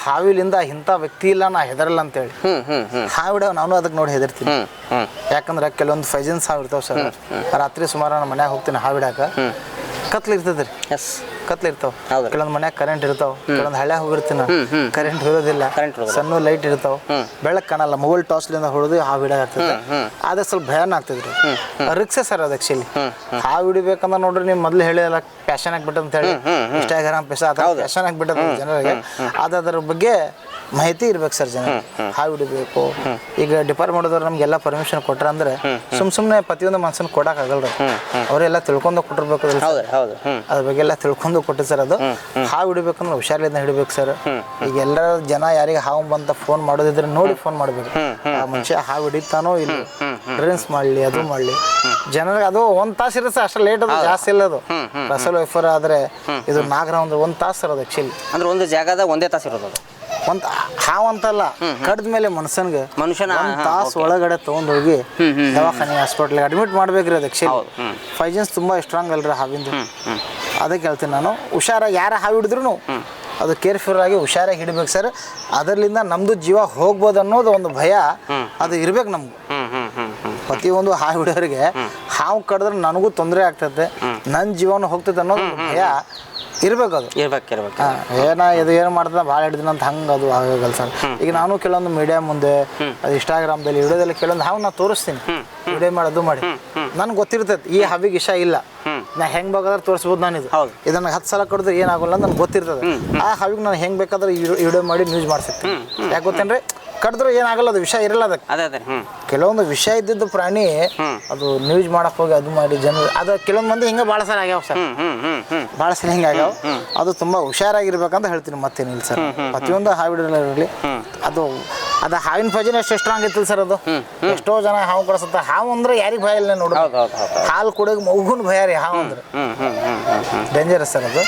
ಹಾವಿಲಿಂದ ಇಂಥ ವ್ಯಕ್ತಿ ಇಲ್ಲ ನಾ ಹೆದರಲ್ಲ ಅಂತೇಳಿ. ಹಾವಿಡ ನಾನು ಅದಕ್ಕೆ ನೋಡಿ ಹೆದರ್ತೀನಿ. ಯಾಕಂದ್ರೆ ಕೆಲವೊಂದು ಫೈಜನ್ಸ್ ಹಾವು ಇರ್ತಾವೆ ಸರ್. ರಾತ್ರಿ ಸುಮಾರು ನಾನು ಮನ್ಯಾಗ ಹೋಗ್ತೀನಿ ಹಾವಿಡಾಕ. ಕತ್ಲು ಇರ್ತದೆ ರೀ. ಕತ್ಲು ಇರ್ತಾವೆ. ಕೆಲವೊಂದು ಮನ್ಯಾಗ ಕರೆಂಟ್ ಇರ್ತಾವೆ. ಕೆಲವೊಂದು ಹಳ್ಳ್ಯಾಗ ಹೋಗಿರ್ತೀನಿ ಕರೆಂಟ್ ಇರೋದಿಲ್ಲ. ಸಣ್ಣ ಲೈಟ್ ಇರ್ತಾವೆ. ಬೆಳಕು ಕಾಣಲ್ಲ. ಮೊಬೈಲ್ ಟಾರ್ಚ್ಲಿಂದ ಹೊಡೆದು ಹಾವು ಹಿಡಿಯಾಗ ಆಗ್ತದೆ. ಆದ್ರೆ ಸ್ವಲ್ಪ ಭಯನ ಆಗ್ತದೆ ರೀ. ರಿಕ್ಸೆ ಸರ್ ಅದು ಆ್ಯಕ್ಚುಲಿ. ಹಾವು ಹಿಡಿಬೇಕಂದ್ರೆ ನೋಡ್ರಿ ನೀವು ಮೊದಲು ಹೇಳಿಲ್ಲ ಪ್ಯಾಷನ್ ಆಗ್ಬಿಟ್ಟು ಅಂತ ಹೇಳಿ. ಇನ್ಸ್ಟಾಗ್ರಾಮ್ ಪ್ಯಾಷನ್ ಆಗ್ಬಿಟ್ಟದ ಜನರಿಗೆ. ಅದ್ರ ಬಗ್ಗೆ ಮಾಹಿತಿ ಇರ್ಬೇಕು ಸರ್ ಜನ. ಹಾವು ಹಿಡಿಬೇಕು. ಈಗ ಡಿಪಾರ್ಟ್ಮೆಂಟ್ ಅವ್ರು ನಮ್ಗೆಲ್ಲ ಪರ್ಮಿಷನ್ ಕೊಟ್ರ ಅಂದ್ರೆ ಸುಮ್ಮನೆ ಪ್ರತಿಯೊಂದು ಮನ್ಸನ್ ಕೊಡಕ್ ಆಗಲ್ರಿ. ಅವರೆಲ್ಲ ತಿಳ್ಕೊಂಡು ಕೊಟ್ಟಿರ್ಬೇಕು. ಅದ್ರ ಬಗ್ಗೆ ಎಲ್ಲ ತಿಳ್ಕೊಂಡು ಕೊಟ್ಟು ಸರ್. ಅದು ಹಾವು ಹಿಡಿಬೇಕಂದ್ರೆ ಹುಷಾರಿಂದ ಹಿಡಿಬೇಕು ಸರ್. ಈಗ ಎಲ್ಲ ಜನ ಯಾರಿಗೆ ಹಾವು ಬಂತ ಫೋನ್ ಮಾಡೋದಿದ್ರೆ ನೋಡಿ ಫೋನ್ ಮಾಡ್ಬೇಕು. ಆ ಮನುಷ್ಯ ಹಾವು ಹಿಡಿತಾನೋ ಇಲ್ಲ, ಡ್ರಿಂಕ್ಸ್ ಮಾಡ್ಲಿ ಅದು ಮಾಡ್ಲಿ. ಜನರಿಗೆ ಅದು ಒಂದ್ ತಾಸು ಇರುತ್ತೆ ಅಷ್ಟು ಲೇಟ್ ಅದು ಜಾಸ್ತಿ ಇಲ್ಲ. ಅದು ರಸಲ್ ವೈಫರ್ ಆದ್ರೆ ಇದು ನಾಗರ ಒಂದು 1 ತಾಸು ಸರ್. ಅದು ಆಕ್ಚುಲಿ ಅಂದ್ರೆ ಒಂದು ಜಾಗದಾಗ 1 ತಾಸು ಇರೋದು. ಒಂದ್ ಹಾವು ಅಂತಲ್ಲ, ಕಡ್ದ ಮೇಲೆ ಮನುಷ್ಯನ 1 ತಾಸು ಒಳಗಡೆ ತಗೊಂಡೋಗಿ ದವಾಖಾನೆ ಹಾಸ್ಪಿಟ್ಲ್ ಅಡ್ಮಿಟ್ ಮಾಡ್ಬೇಕ್ರಿ. ಅದು ಆಕ್ಚುಲಿ ಫೈಜನ್ಸ್ ತುಂಬಾ ಸ್ಟ್ರಾಂಗ್ ಅಲ್ರಿ ಹಾವಿಂದು. ಅದಕ್ಕೆ ಹೇಳ್ತೀನಿ ನಾನು, ಹುಷಾರಾಗಿ ಯಾರ ಹಾವು ಹಿಡಿದ್ರು ಅದು ಕೇರ್ಫುಲ್ ಆಗಿ ಹುಷಾರಾಗಿ ಹಿಡ್ಬೇಕು ಸರ್. ಅದರಿಂದ ನಮ್ದು ಜೀವ ಹೋಗ್ಬೋದು ಅನ್ನೋದು ಒಂದು ಭಯ ಅದು ಇರ್ಬೇಕು ನಮ್ಗೆ. ಪ್ರತಿಯೊಂದು ಹಾವು ಹಿಡಿಯೋರಿಗೆ ಹಾವು ಕಡಿದ್ರೆ ನನಗೂ ತೊಂದರೆ ಆಗ್ತದೆ, ನನ್ನ ಜೀವನ ಹೋಗ್ತದೆ ಅನ್ನೋದು ಭಯ ಇರ್ಬೇಕು. ಅದು ಇದು ಏನು ಮಾಡ್ತದ ಭಾಳ ಹಿಡಿದಿನ ಅಂತ ಹಂಗೆ ಅದು ಆಗಲ್ಲ ಸರ್. ಈಗ ನಾನು ಕೆಲವೊಂದು ಮೀಡಿಯಾ ಮುಂದೆ ಅದು ಇನ್ಸ್ಟಾಗ್ರಾಮ್ದಲ್ಲಿ ವಿಡಿಯೋದಲ್ಲಿ ಕೆಲವೊಂದು ಹಾವು ನಾ ತೋರಿಸ್ತೀನಿ. ವಿಡಿಯೋ ಮಾಡೋದು ಮಾಡಿ ನನ್ಗೆ ಗೊತ್ತಿರ್ತೈತೆ ಈ ಹಾವಿಗೆ ಇಷ್ಟ ಇಲ್ಲ, ನಾ ಹೆಂಗೆ ಬೇಕಾದ್ರೆ ತೋರಿಸ್ಬೋದು. ನಾನು ಇದನ್ನ 10 ಸಲ ಕಡಿದ್ರೆ ಏನಾಗಲ್ಲ ನನ್ಗೆ ಗೊತ್ತಿರ್ತದೆ. ಆ ಹಾವಿಗೆ ನಾನು ಹೆಂಗೆ ಬೇಕಾದ್ರೆ ವಿಡಿಯೋ ಮಾಡಿ ನ್ಯೂಸ್ ಮಾಡ್ಸಿರ್ತೀನಿ. ಯಾಕೆ ಗೊತ್ತೇನ್ರಿ, ಕಡಿದ್ರು ಏನಾಗಲ್ಲ, ಅದು ವಿಷಯ ಇರಲ್ಲ. ಅದಕ್ಕೆ ಕೆಲವೊಂದು ವಿಷಯ ಇದ್ದಿದ್ದು ಪ್ರಾಣಿ ಅದು ನ್ಯೂಸ್ ಮಾಡಕ್ ಹೋಗಿ ಅದು ಮಾಡಿ ಜನರು ಅದು ಕೆಲವೊಂದು ಮಂದಿ ಹಿಂಗೆ ಭಾಳ ಸಲ ಆಗ್ಯಾವ ಸರ್. ಭಾಳ ಸಲ ಹಿಂಗೆ ಆಗ್ಯಾವ. ಅದು ತುಂಬಾ ಹುಷಾರಾಗಿರ್ಬೇಕಂತ ಹೇಳ್ತೀನಿ. ಮತ್ತೇನಿಲ್ಲ ಸರ್, ಪ್ರತಿಯೊಂದು ಹಾವಿಡಿರಲಿ ಅದು ಹಾವಿನ ಫಜನ್ ಎಷ್ಟು ಸ್ಟ್ರಾಂಗ್ ಇತ್ತು ಸರ್. ಅದು ಎಷ್ಟೋ ಜನ ಹಾವು ಕಡಿಸುತ್ತ. ಹಾವು ಅಂದ್ರೆ ಯಾರಿಗೆ ಭಯ ಇಲ್ಲ ನೋಡ್ರಿ. ಹಾಲು ಕುಡಿಯೋಕೆ ಮಗುನ್ ಭಯ ರೀ ಹಾವು ಅಂದ್ರೆ. ಡೇಂಜರಸ್ ಸರ್ ಅದು.